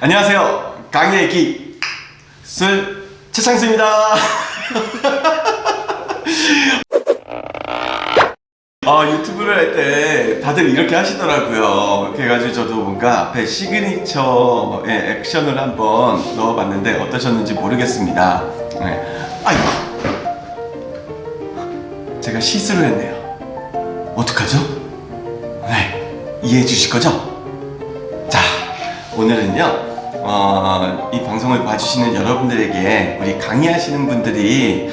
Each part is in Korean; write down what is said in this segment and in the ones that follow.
안녕하세요. 강의 기술 최창수입니다. 유튜브를 할 때 다들 이렇게 하시더라고요. 그래가지고 저도 뭔가 앞에 시그니처의 액션을 한번 넣어봤는데 어떠셨는지 모르겠습니다. 네. 아이고, 제가 실수를 했네요. 어떡하죠? 네, 이해해 주실 거죠? 자, 오늘은요 이 방송을 봐주시는 여러분들에게 우리 강의하시는 분들이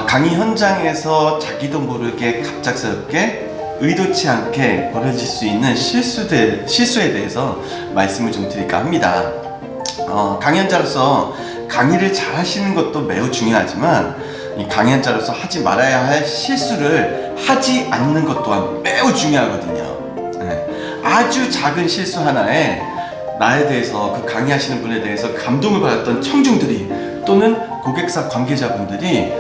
강의 현장에서 자기도 모르게 갑작스럽게 의도치 않게 벌어질 수 있는 실수에 대해서 말씀을 좀 드릴까 합니다. 강연자로서 강의를 잘 하시는 것도 매우 중요하지만 이 강연자로서 하지 말아야 할 실수를 하지 않는 것 또한 매우 중요하거든요. 네. 아주 작은 실수 하나에 나에 대해서, 그 강의하시는 분에 대해서 감동을 받았던 청중들이 또는 고객사 관계자분들이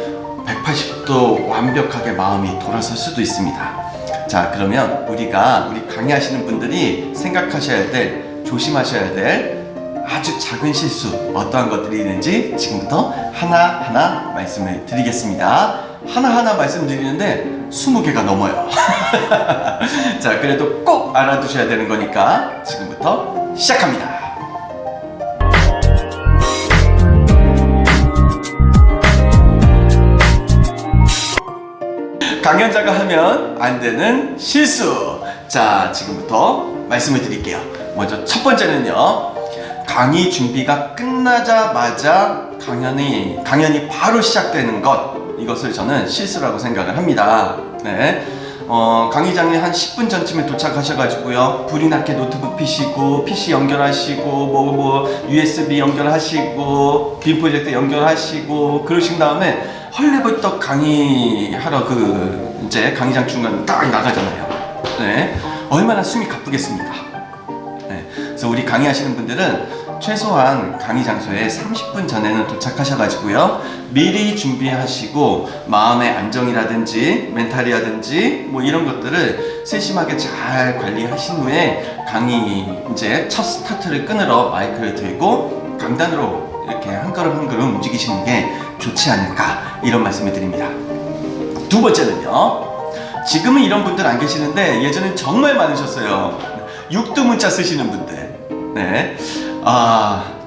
180도 완벽하게 마음이 돌아설 수도 있습니다. 자, 그러면 우리 강의하시는 분들이 생각하셔야 될, 조심하셔야 될 아주 작은 실수 어떠한 것들이 있는지 지금부터 하나하나 말씀을 드리겠습니다. 하나하나 말씀드리는데 20개가 넘어요. 자, 그래도 꼭 알아두셔야 되는 거니까 지금부터 시작합니다. 강연자가 하면 안 되는 실수. 자, 지금부터 말씀을 드릴게요. 먼저 첫 번째는요, 강의 준비가 끝나자마자 강연이 바로 시작되는 것, 이것을 저는 실수라고 생각을 합니다. 네. 강의장에 한 10분 전쯤에 도착하셔가지고요, 불이 나게 노트북 피시고, PC 연결하시고, USB 연결하시고, 빔 프로젝터 연결하시고, 그러신 다음에 헐레벌떡 강의하러 이제 강의장 중간 딱 나가잖아요. 네. 얼마나 숨이 가쁘겠습니까? 네. 그래서 우리 강의하시는 분들은 최소한 강의 장소에 30분 전에는 도착하셔가지고요, 미리 준비하시고 마음의 안정이라든지 멘탈이라든지 뭐 이런 것들을 세심하게 잘 관리하신 후에 강의 이제 첫 스타트를 끊으러 마이크를 들고 강단으로 이렇게 한 걸음 한 걸음 움직이시는 게 좋지 않을까, 이런 말씀을 드립니다. 두 번째는요, 지금은 이런 분들 안 계시는데 예전엔 정말 많으셨어요. 육두문자 쓰시는 분들. 네.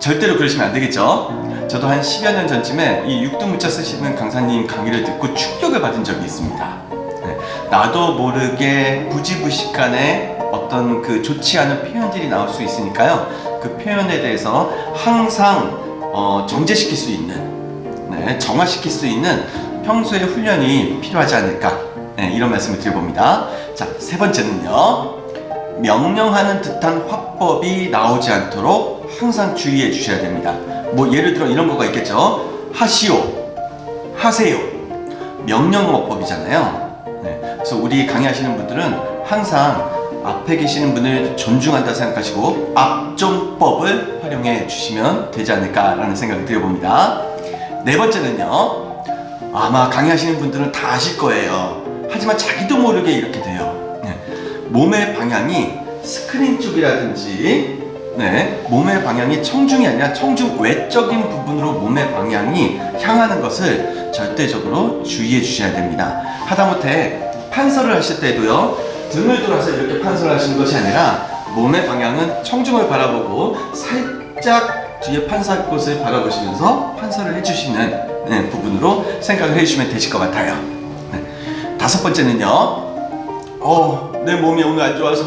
절대로 그러시면 안 되겠죠. 저도 한 10여 년 전쯤에 이 육두문자 쓰시는 강사님 강의를 듣고 충격을 받은 적이 있습니다. 네. 나도 모르게 부지부식간에 어떤 좋지 않은 표현들이 나올 수 있으니까요, 그 표현에 대해서 항상 정제시킬 수 있는, 네, 정화시킬 수 있는 평소의 훈련이 필요하지 않을까, 네, 이런 말씀을 드려봅니다. 자, 세 번째는요, 명령하는 듯한 화법이 나오지 않도록 항상 주의해 주셔야 됩니다. 뭐 예를 들어 이런 거가 있겠죠. 하시오, 하세요. 명령어법이잖아요. 네. 그래서 우리 강의하시는 분들은 항상 앞에 계시는 분을 존중한다 생각하시고 앞존법을 활용해 주시면 되지 않을까라는 생각을 드려봅니다. 네 번째는요, 아마 강의하시는 분들은 다 아실 거예요. 하지만 자기도 모르게 이렇게 돼요. 네. 몸의 방향이 스크린 쪽이라든지, 네, 몸의 방향이 청중이 아니라 청중 외적인 부분으로 몸의 방향이 향하는 것을 절대적으로 주의해 주셔야 됩니다. 하다못해 판서를 하실 때도요, 등을 돌아서 이렇게 판서를 하시는 것이 아니라 몸의 방향은 청중을 바라보고 살짝 뒤에 판서할 곳을 바라보시면서 판서를 해주시는, 네, 부분으로 생각을 해주시면 되실 것 같아요. 네. 다섯 번째는요, 내 몸이 오늘 안 좋아서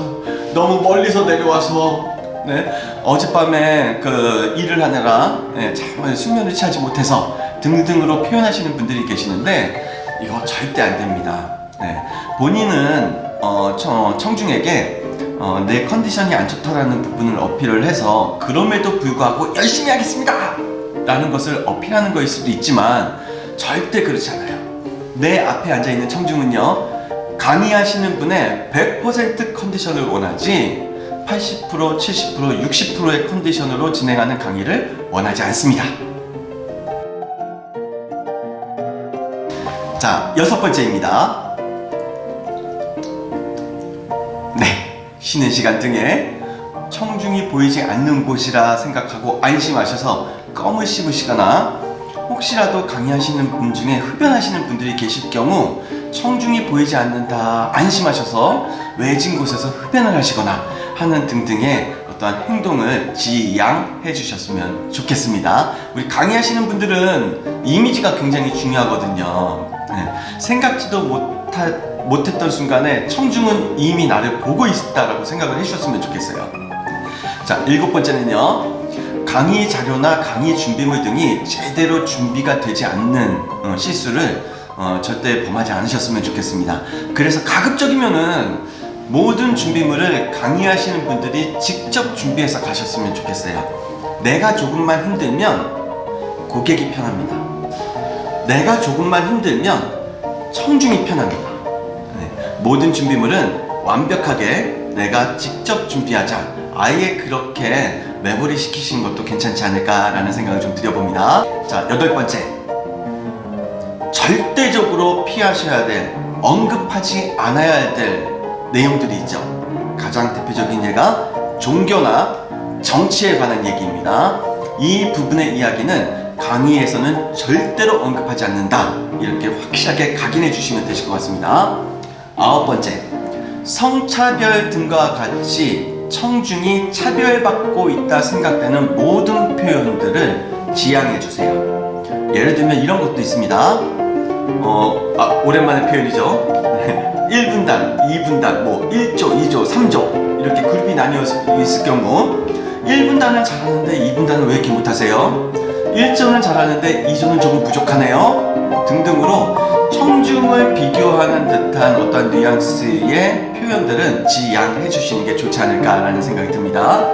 너무 멀리서 내려와서, 네, 어젯밤에 일을 하느라, 네, 잠을 수면을 취하지 못해서 등등으로 표현하시는 분들이 계시는데 이거 절대 안 됩니다. 네, 본인은 청중에게 내 컨디션이 안 좋다라는 부분을 어필을 해서 그럼에도 불구하고 열심히 하겠습니다 라는 것을 어필하는 거일 수도 있지만 절대 그렇지 않아요. 내 앞에 앉아있는 청중은요, 강의하시는 분의 100% 컨디션을 원하지 80%, 70%, 60%의 컨디션으로 진행하는 강의를 원하지 않습니다. 자, 여섯 번째입니다. 네, 쉬는 시간 등에 청중이 보이지 않는 곳이라 생각하고 안심하셔서 껌을 씹으시거나, 혹시라도 강의하시는 분 중에 흡연하시는 분들이 계실 경우 청중이 보이지 않는다 안심하셔서 외진 곳에서 흡연을 하시거나 하는 등등의 어떠한 행동을 지양해 주셨으면 좋겠습니다. 우리 강의하시는 분들은 이미지가 굉장히 중요하거든요. 생각지도 못했던 순간에 청중은 이미 나를 보고 있다라고 생각을 해주셨으면 좋겠어요. 자, 7번째는요, 강의 자료나 강의 준비물 등이 제대로 준비가 되지 않는 실수를 절대 범하지 않으셨으면 좋겠습니다. 그래서 가급적이면은 모든 준비물을 강의하시는 분들이 직접 준비해서 가셨으면 좋겠어요. 내가 조금만 힘들면 고객이 편합니다. 내가 조금만 힘들면 청중이 편합니다. 모든 준비물은 완벽하게 내가 직접 준비하자, 아예 그렇게 매몰이 시키시는 것도 괜찮지 않을까라는 생각을 좀 드려봅니다. 자, 8번째, 절대적으로 피하셔야 될, 언급하지 않아야 될 내용들이 있죠. 가장 대표적인 예가 종교나 정치에 관한 얘기입니다. 이 부분의 이야기는 강의에서는 절대로 언급하지 않는다, 이렇게 확실하게 각인해 주시면 되실 것 같습니다. 9번째, 성차별 등과 같이 청중이 차별받고 있다 생각되는 모든 표현들을 지양해 주세요. 예를 들면 이런 것도 있습니다. 오랜만의 표현이죠. 1분단, 2분단, 뭐 1조, 2조, 3조 이렇게 그룹이 나뉘어 있을 경우 1분단은 잘하는데 2분단은 왜 이렇게 못하세요? 1조는 잘하는데 2조는 조금 부족하네요, 등등으로 청중을 비교하는 듯한 어떤 뉘앙스의 표현들은 지양해 주시는 게 좋지 않을까라는 생각이 듭니다.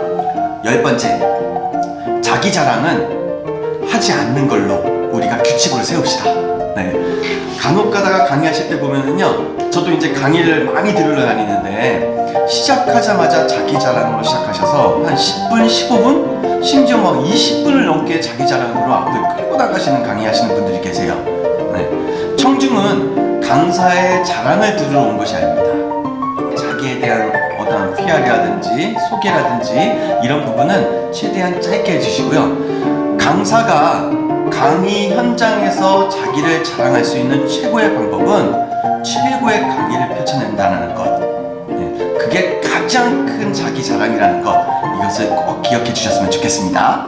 10번째, 자기 자랑은 하지 않는 걸로 우리가 규칙으로 세웁시다. 간혹 가다가 강의하실 때 보면은요, 저도 이제 강의를 많이 들으러 다니는데 시작하자마자 자기 자랑으로 시작하셔서 한 10분, 15분, 심지어 막 20분을 넘게 자기 자랑으로 앞을 끌고 나가시는 강의하시는 분들이 계세요. 청중은 강사의 자랑을 들으러 온 것이 아닙니다. 자기에 대한 어떤 PR이라든지 소개라든지 이런 부분은 최대한 짧게 해주시고요. 강사가 강의 현장에서 자기를 자랑할 수 있는 최고의 방법은 최고의 강의를 펼쳐낸다는 것, 그게 가장 큰 자기 자랑이라는 것, 이것을 꼭 기억해 주셨으면 좋겠습니다.